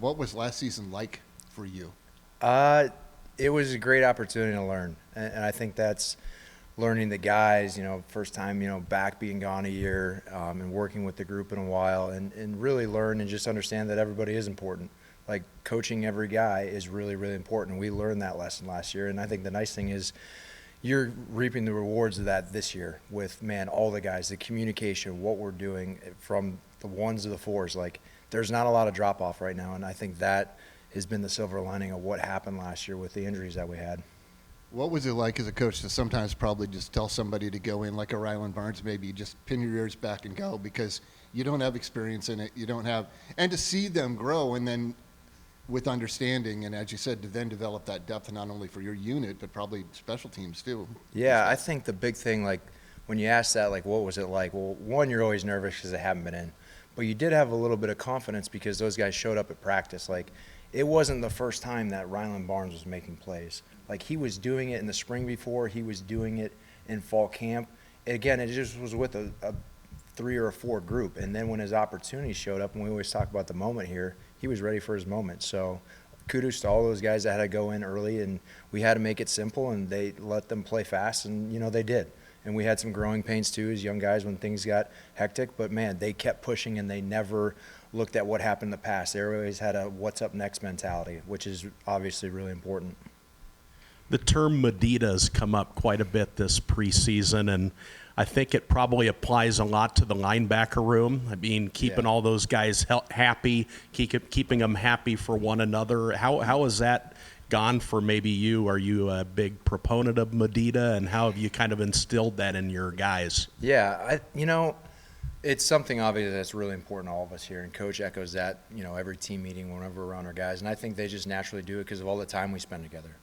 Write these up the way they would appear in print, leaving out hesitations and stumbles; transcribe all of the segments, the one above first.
What was last season like for you? It was a great opportunity to learn, and I think that's learning the guys. First time back being gone a year, and working with the group in a while, and really learn and just understand that everybody is important. Like coaching every guy is really really important. We learned that lesson last year, and I think the nice thing is you're reaping the rewards of that this year with all the guys, the communication, what we're doing from the ones to the fours. Like there's not a lot of drop off right now, and I think that has been the silver lining of what happened last year with the injuries that we had. What was it like as a coach to sometimes probably just tell somebody to go in like a Ryland Barnes, maybe just pin your ears back and go because you don't have experience in it, you don't have, and to see them grow and then with understanding and as you said to then develop that depth not only for your unit but probably special teams too. Yeah, I think the big thing, like when you ask that, like what was it like? Well, one, you're always nervous because they haven't been in, but you did have a little bit of confidence because those guys showed up at practice. Like it wasn't the first time that Ryland Barnes was making plays. Like he was doing it in the spring before, he was doing it in fall camp. Again, it just was with a 3 or a 4 group. And then when his opportunity showed up, and we always talk about the moment here, he was ready for his moment. So kudos to all those guys that had to go in early, and we had to make it simple, and they let them play fast, and they did. And we had some growing pains too as young guys when things got hectic, but man, they kept pushing and they never looked at what happened in the past. They always had a what's up next mentality, which is obviously really important. The term Medita's come up quite a bit this preseason, and I think it probably applies a lot to the linebacker room. I mean, keeping all those guys happy, keeping them happy for one another. How has that gone for maybe you? Are you a big proponent of Medita, and how have you kind of instilled that in your guys? Yeah, it's something obviously that's really important to all of us here, and Coach echoes that, every team meeting whenever we're around our guys, and I think they just naturally do it because of all the time we spend together.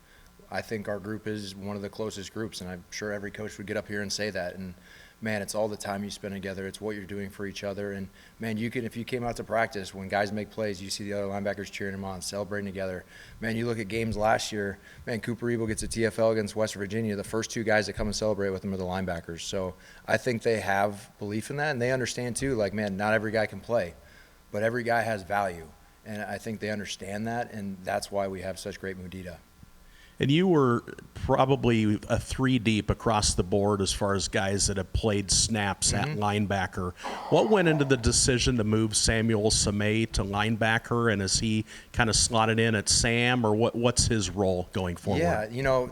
I think our group is one of the closest groups, and I'm sure every coach would get up here and say that. And man, it's all the time you spend together. It's what you're doing for each other. And man, if you came out to practice, when guys make plays, you see the other linebackers cheering them on, celebrating together. Man, you look at games last year, man, Cooper Ebel gets a TFL against West Virginia. The first 2 guys that come and celebrate with him are the linebackers. So I think they have belief in that, and they understand too, like, man, not every guy can play, but every guy has value. And I think they understand that, and that's why we have such great Mudita. And you were probably a 3 deep across the board as far as guys that have played snaps at linebacker. What went into the decision to move Samuel Samay to linebacker, and is he kind of slotted in at Sam, or what's his role going forward? Yeah,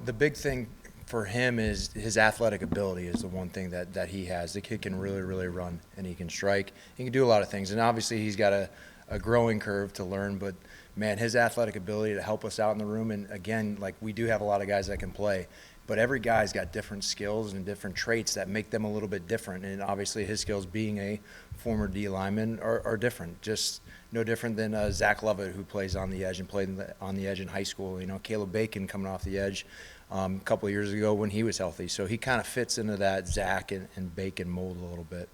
the big thing for him is his athletic ability is the one thing that he has. The kid can really, really run, and he can strike. He can do a lot of things, and obviously he's got a growing curve to learn, but man, his athletic ability to help us out in the room, and again, like we do have a lot of guys that can play, but every guy's got different skills and different traits that make them a little bit different, and obviously his skills being a former D lineman are different, just no different than Zach Lovett, who plays on the edge and played on the edge in high school. Caleb Bacon coming off the edge a couple of years ago when he was healthy, so he kind of fits into that Zach and Bacon mold a little bit.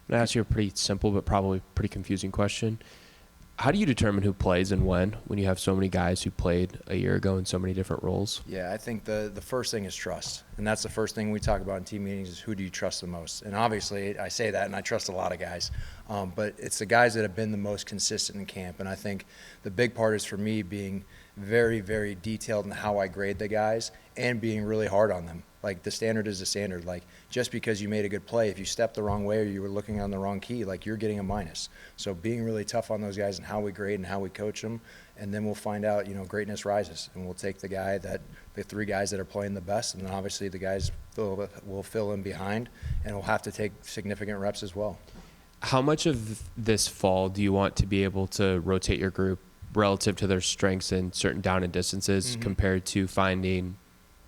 I'm going to ask you a pretty simple but probably pretty confusing question. How do you determine who plays and when you have so many guys who played a year ago in so many different roles? Yeah, I think the first thing is trust. And that's the first thing we talk about in team meetings is who do you trust the most? And obviously I say that and I trust a lot of guys. But it's the guys that have been the most consistent in camp. And I think the big part is for me being very, very detailed in how I grade the guys and being really hard on them. Like the standard is the standard. Like just because you made a good play, if you stepped the wrong way or you were looking on the wrong key, like you're getting a minus. So being really tough on those guys and how we grade and how we coach them, and then we'll find out, greatness rises, and we'll take the 3 guys that are playing the best, and then obviously the guys will fill in behind, and we'll have to take significant reps as well. How much of this fall do you want to be able to rotate your group relative to their strengths in certain down and distances compared to finding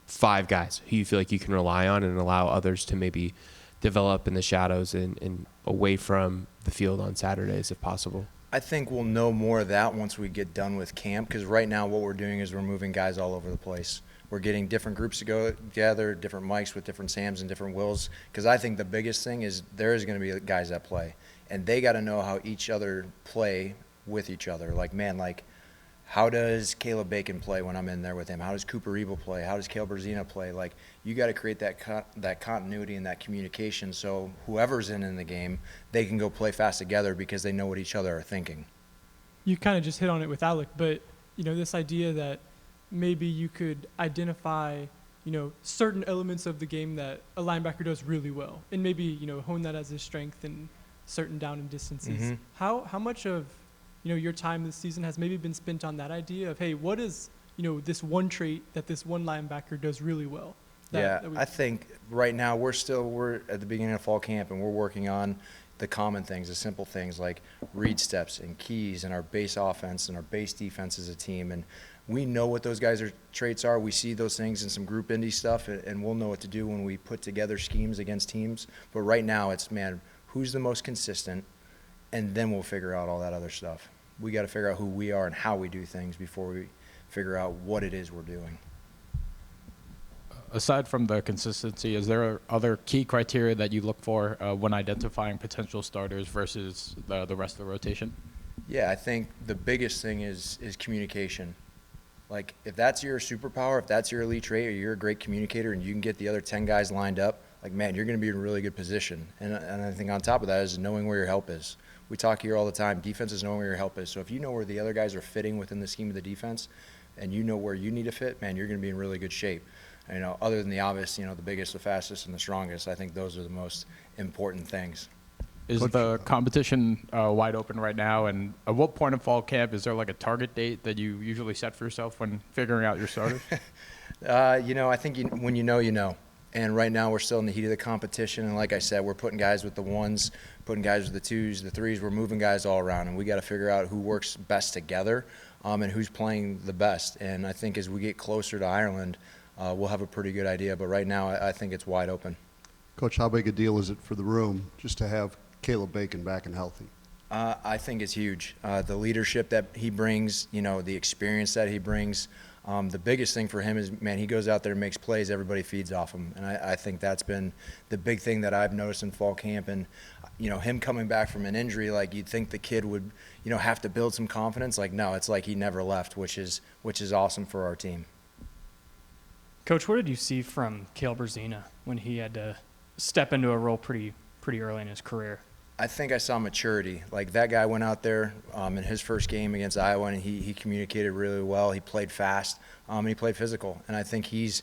5 guys who you feel like you can rely on and allow others to maybe develop in the shadows and away from the field on Saturdays if possible? I think we'll know more of that once we get done with camp, because right now what we're doing is we're moving guys all over the place. We're getting different groups to go together, different mics with different Sams and different Wills, because I think the biggest thing is there is going to be guys that play, and they got to know how each other play with each other. Like, man, how does Caleb Bacon play when I'm in there with him? How does Cooper Ebel play? How does Caleb Berzina play? Like, you got to create that continuity and that communication so whoever's in the game, they can go play fast together because they know what each other are thinking. you kind of just hit on it with Alec, but this idea that maybe you could identify certain elements of the game that a linebacker does really well, and maybe hone that as his strength in certain down and distances. Mm-hmm. How much of your time this season has maybe been spent on that idea of, hey, what is this one trait that this one linebacker does really well? I think right now we're at the beginning of fall camp, and we're working on the common things, the simple things like read steps and keys and our base offense and our base defense as a team. And we know what those guys' traits are. We see those things in some group indie stuff, and we'll know what to do when we put together schemes against teams. But right now it's, man, who's the most consistent, and then we'll figure out all that other stuff. We got to figure out who we are and how we do things before we figure out what it is we're doing. Aside from the consistency, is there other key criteria that you look for when identifying potential starters versus the rest of the rotation? Yeah, I think the biggest thing is communication. Like, if that's your superpower, if that's your elite trait, or you're a great communicator and you can get the other 10 guys lined up, like, man, you're going to be in a really good position. And I think on top of that is knowing where your help is. We talk here all the time, defense is knowing where your help is. So if you know where the other guys are fitting within the scheme of the defense and you know where you need to fit, man, you're going to be in really good shape. Other than the obvious, the biggest, the fastest, and the strongest, I think those are the most important things. Is the competition wide open right now? And at what point of fall camp is there like a target date that you usually set for yourself when figuring out your starters? I think when you know. And right now we're still in the heat of the competition. And like I said, we're putting guys with the ones, putting guys with the twos, the threes. We're moving guys all around. And we got to figure out who works best together and who's playing the best. And I think as we get closer to Ireland, we'll have a pretty good idea. But right now I think it's wide open. Coach, how big a deal is it for the room just to have Caleb Bacon back and healthy? I think it's huge. The leadership that he brings, the experience that he brings. The biggest thing for him is, man, he goes out there and makes plays. Everybody feeds off him. And I think that's been the big thing that I've noticed in fall camp. And, him coming back from an injury, like you'd think the kid would, have to build some confidence. Like, no, it's like he never left, which is awesome for our team. Coach, what did you see from Caleb Berzina when he had to step into a role pretty early in his career? I think I saw maturity. Like, that guy went out there in his first game against Iowa, and he communicated really well. He played fast, and he played physical. And I think he's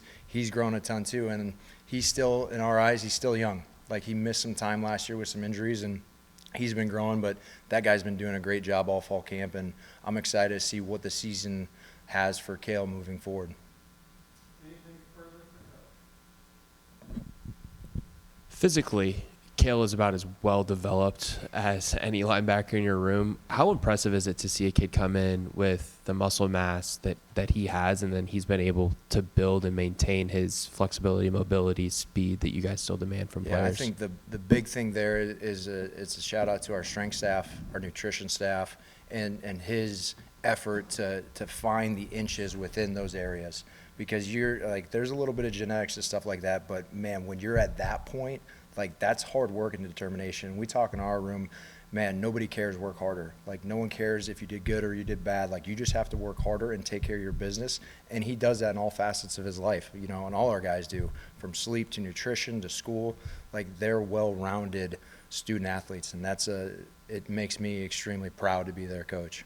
grown a ton too. And he's still, in our eyes, he's still young. Like, he missed some time last year with some injuries, and he's been growing. But that guy's been doing a great job all fall camp, and I'm excited to see what the season has for Cale moving forward. Physically, Cale is about as well developed as any linebacker in your room. How impressive is it to see a kid come in with the muscle mass that he has, and then he's been able to build and maintain his flexibility, mobility, speed that you guys still demand from players? Yeah, I think the big thing there is it's a shout out to our strength staff, our nutrition staff, and his effort to find the inches within those areas. Because you're like, there's a little bit of genetics and stuff like that, but man, when you're at that point, like, that's hard work and determination. We talk in our room, man, nobody cares, work harder. Like, no one cares if you did good or you did bad. Like, you just have to work harder and take care of your business. And he does that in all facets of his life, and all our guys do, from sleep to nutrition to school. Like, they're well-rounded student athletes, and it makes me extremely proud to be their coach.